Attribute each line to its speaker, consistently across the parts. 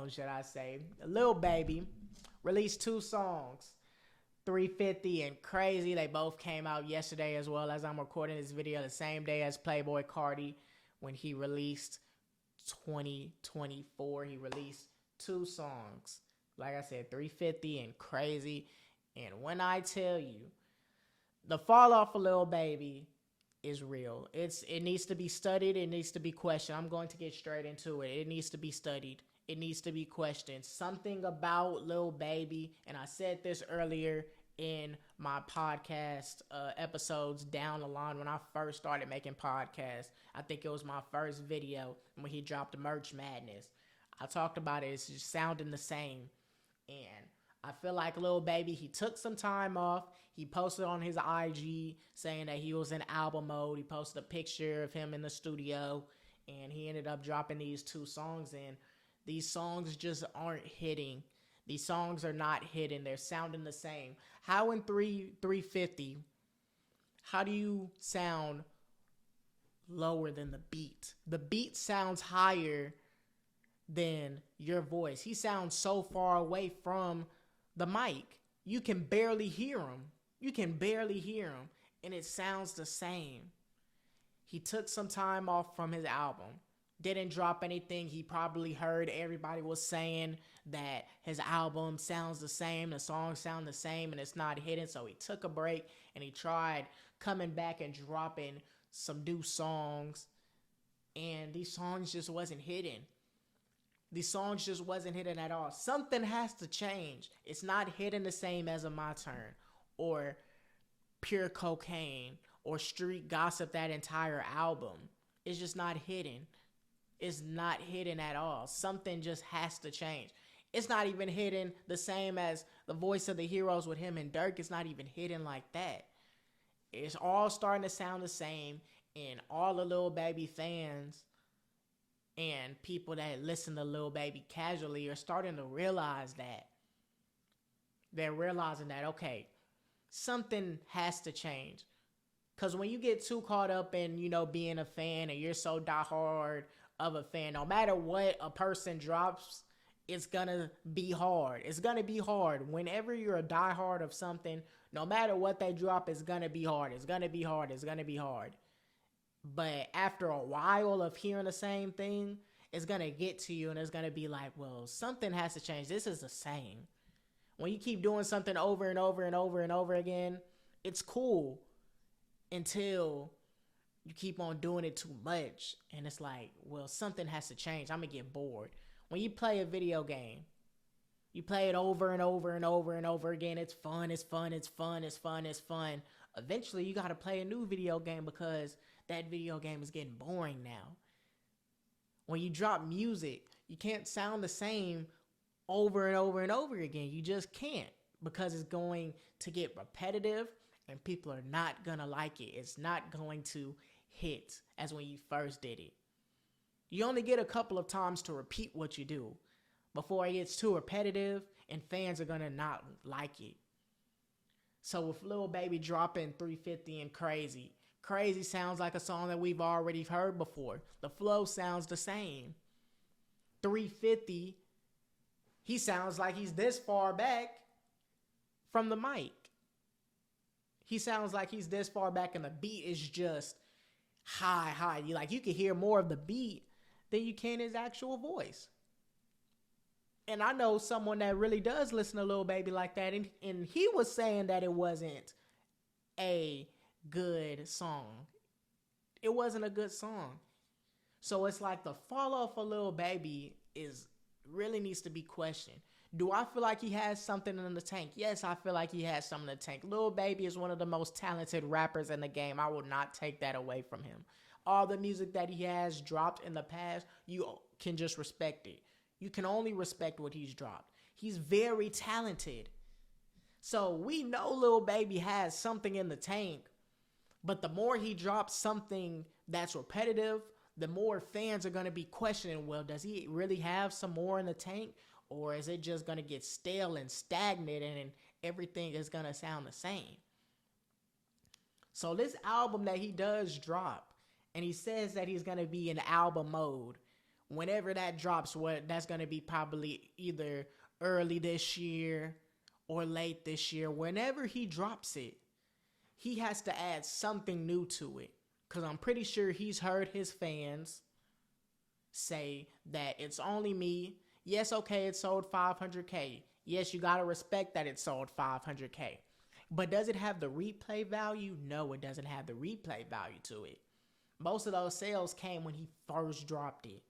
Speaker 1: album, should I say. Lil Baby released 2 songs, 350 and Crazy. They both came out yesterday as well as I'm recording this video the same day as Playboi Carti when he released 2024. He released 2 songs. Like I said, 350 and Crazy. And when I tell you, the fall off of Lil Baby is real. It needs to be studied. It needs to be questioned. I'm going to get straight into it. It needs to be studied. It needs to be questioned. Something about Lil Baby, and I said this earlier in my podcast episodes down the line when I first started making podcasts. I think it was my first video when he dropped Merch Madness. I talked about it. It's just sounding the same. And I feel like Lil Baby, he took some time off. He posted on his IG saying that he was in album mode. He posted a picture of him in the studio, and he ended up dropping these 2 songs in. These songs just aren't hitting. These songs are not hitting. They're sounding the same. How in 350, how do you sound lower than the beat? The beat sounds higher than your voice. He sounds so far away from the mic. You can barely hear him. You can barely hear him, and it sounds the same. He took some time off from his album. Didn't drop anything. He probably heard everybody was saying that his album sounds the same, the songs sound the same, and it's not hitting. So he took a break, and he tried coming back and dropping some new songs, and these songs just wasn't hitting. These songs just wasn't hitting at all. Something has to change. It's not hitting the same as a My Turn or Pure Cocaine or Street Gossip, that entire album. It's just not hitting. It's not hitting at all. Something just has to change. It's not even hitting the same as the Voice of the Heroes with him and Dirk. It's not even hitting like that. It's all starting to sound the same, and all the Lil Baby fans and people that listen to Lil Baby casually are starting to realize that. They're realizing that, okay, something has to change. Because when you get too caught up in, being a fan, and you're so diehard of a fan, no matter what a person drops, it's going to be hard. It's going to be hard. Whenever you're a diehard of something, no matter what they drop, it's going to be hard. It's going to be hard. It's going to be hard. But after a while of hearing the same thing, it's going to get to you, and it's going to be like, well, something has to change. This is the same. When you keep doing something over and over and over and over again, it's cool until you keep on doing it too much. And it's like, well, something has to change. I'm going to get bored. When you play a video game, you play it over and over and over and over again. It's fun. It's fun. It's fun. It's fun. It's fun. Eventually, you got to play a new video game because that video game is getting boring now. When you drop music, you can't sound the same over and over and over again. You just can't, because it's going to get repetitive and people are not going to like it. It's not going to hit as when you first did it. You only get a couple of times to repeat what you do before it gets too repetitive and fans are going to not like it. So with Lil Baby dropping 350 and Crazy, Crazy sounds like a song that we've already heard before. The flow sounds the same. 350, he sounds like he's this far back from the mic. He sounds like he's this far back and the beat is just high. You can hear more of the beat than you can his actual voice. And I know someone that really does listen to Lil Baby like that, and he was saying that it wasn't a good song. It wasn't a good song. So it's like the fall off of Lil Baby really needs to be questioned. Do I feel like he has something in the tank? Yes, I feel like he has something in the tank. Lil Baby is one of the most talented rappers in the game. I will not take that away from him. All the music that he has dropped in the past, you can just respect it. You can only respect what he's dropped. He's very talented. So we know Lil Baby has something in the tank, but the more he drops something that's repetitive, the more fans are going to be questioning, well, does he really have some more in the tank? Or is it just going to get stale and stagnant and everything is going to sound the same? So this album that he does drop, and he says that he's going to be in album mode, whenever that drops, that's going to be probably either early this year or late this year. Whenever he drops it, he has to add something new to it. Because I'm pretty sure he's heard his fans say that it's only me. Yes, okay, it sold 500K. Yes, you got to respect that it sold 500K. But does it have the replay value? No, it doesn't have the replay value to it. Most of those sales came when he first dropped it.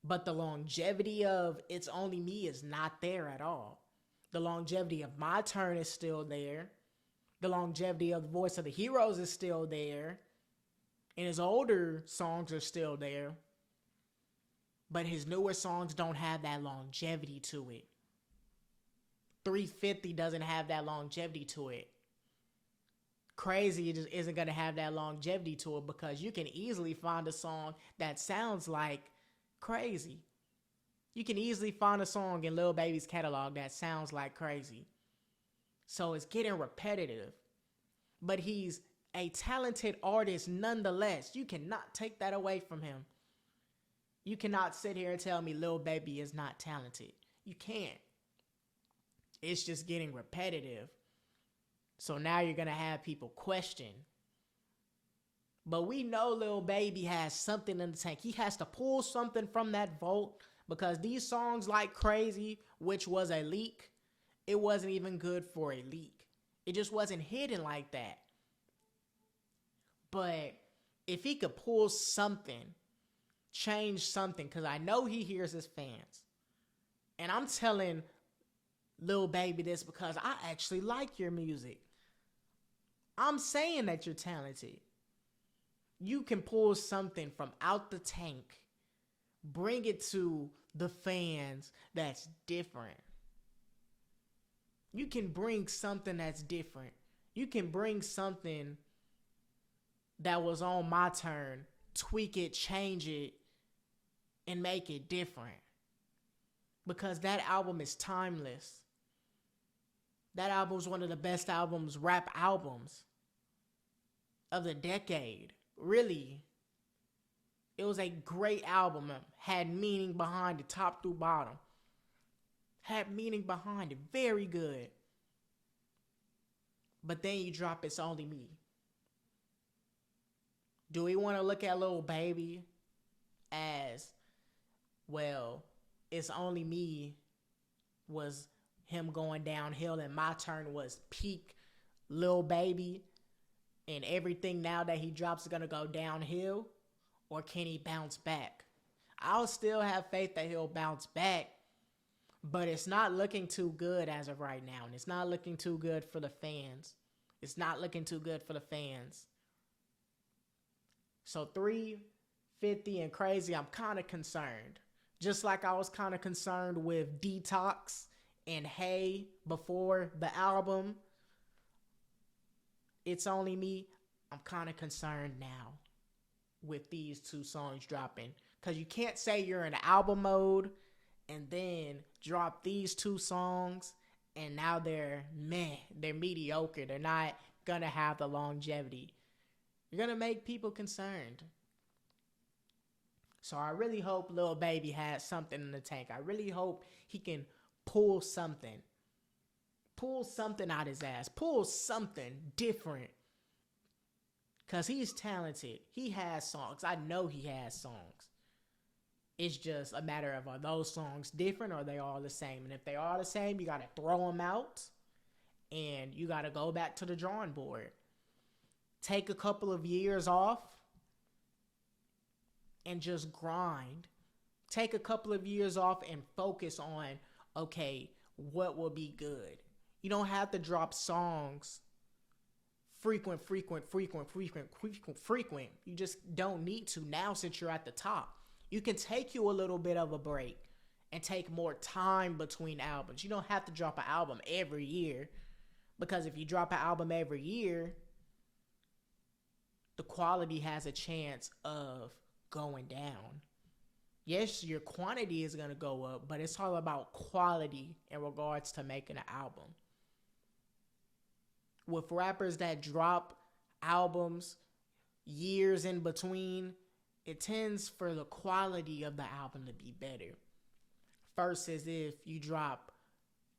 Speaker 1: But the longevity of It's Only Me is not there at all. The longevity of My Turn is still there. The longevity of The Voice of the Heroes is still there. And his older songs are still there. But his newer songs don't have that longevity to it. 350 doesn't have that longevity to it. Crazy just isn't going to have that longevity to it, because you can easily find a song that sounds like Crazy. You can easily find a song in Lil Baby's catalog that sounds like Crazy. So it's getting repetitive. But he's a talented artist nonetheless. You cannot take that away from him. You cannot sit here and tell me Lil Baby is not talented. You can't. It's just getting repetitive. So now you're going to have people question. But we know Lil Baby has something in the tank. He has to pull something from that vault, because these songs like Crazy, which was a leak, it wasn't even good for a leak. It just wasn't hidden like that. But if he could pull something, change something, because I know he hears his fans. And I'm telling Lil Baby this because I actually like your music. I'm saying that you're talented. You can pull something from out the tank, bring it to the fans that's different. You can bring something that's different. You can bring something that was on My Turn, tweak it, change it, and make it different. Because that album is timeless. That album is one of the best albums, rap albums of the decade. Really. It was a great album. Had meaning behind it, top through bottom. Had meaning behind it. Very good. But then you drop It's Only Me. Do we want to look at Lil Baby as, well, It's Only Me was him going downhill and My Turn was peak Lil Baby and everything now that he drops is going to go downhill? Or can he bounce back? I'll still have faith that he'll bounce back, but it's not looking too good as of right now, and it's not looking too good for the fans. It's not looking too good for the fans. So 350 and Crazy, I'm kind of concerned. Just like I was kind of concerned with Detox and Hey before the album, It's Only Me, I'm kind of concerned now with these two songs dropping. Because you can't say you're in album mode and then drop these two songs and now they're meh, they're mediocre. They're not going to have the longevity. You're going to make people concerned. So I really hope Lil Baby has something in the tank. I really hope he can pull something. Pull something out his ass. Pull something different. Because he's talented. He has songs. I know he has songs. It's just a matter of, are those songs different or are they all the same? And if they are the same, you got to throw them out. And you got to go back to the drawing board. Take a couple of years off. And just grind. Take a couple of years off and focus on, okay, what will be good? You don't have to drop songs frequent. You just don't need to now since you're at the top. You can take you a little bit of a break and take more time between albums. You don't have to drop an album every year, because if you drop an album every year, the quality has a chance of going down. Yes, your quantity is going to go up, but it's all about quality in regards to making an album. With rappers that drop albums years in between, it tends for the quality of the album to be better. Versus if you drop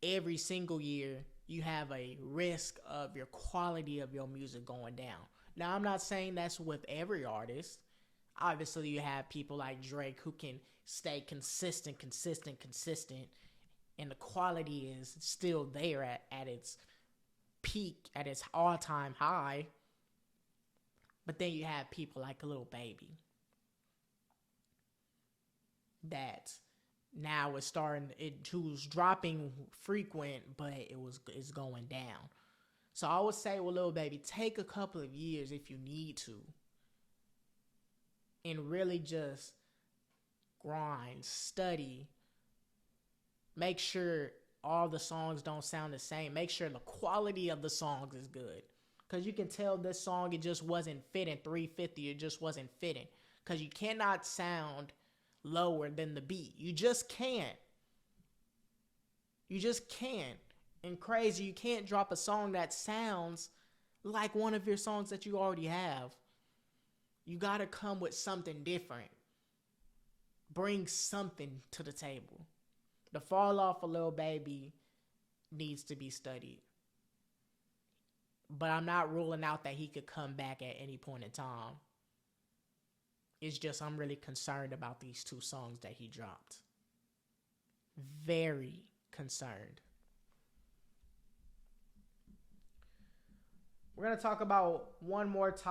Speaker 1: every single year, you have a risk of your quality of your music going down. Now, I'm not saying that's with every artist. Obviously, you have people like Drake who can stay consistent, and the quality is still there at its peak, at its all-time high. But then you have people like Lil Baby that now is starting, it was dropping frequent, but it's going down. So I would say, well, Lil Baby, take a couple of years if you need to, and really just grind, study, make sure all the songs don't sound the same. Make sure the quality of the songs is good. Because you can tell this song, it just wasn't fitting 350. It just wasn't fitting. Because you cannot sound lower than the beat. You just can't. You just can't. And crazy, you can't drop a song that sounds like one of your songs that you already have. You got to come with something different. Bring something to the table. The Falloff of Lil Baby needs to be studied. But I'm not ruling out that he could come back at any point in time. It's just I'm really concerned about these two songs that he dropped. Very concerned. We're going to talk about one more topic.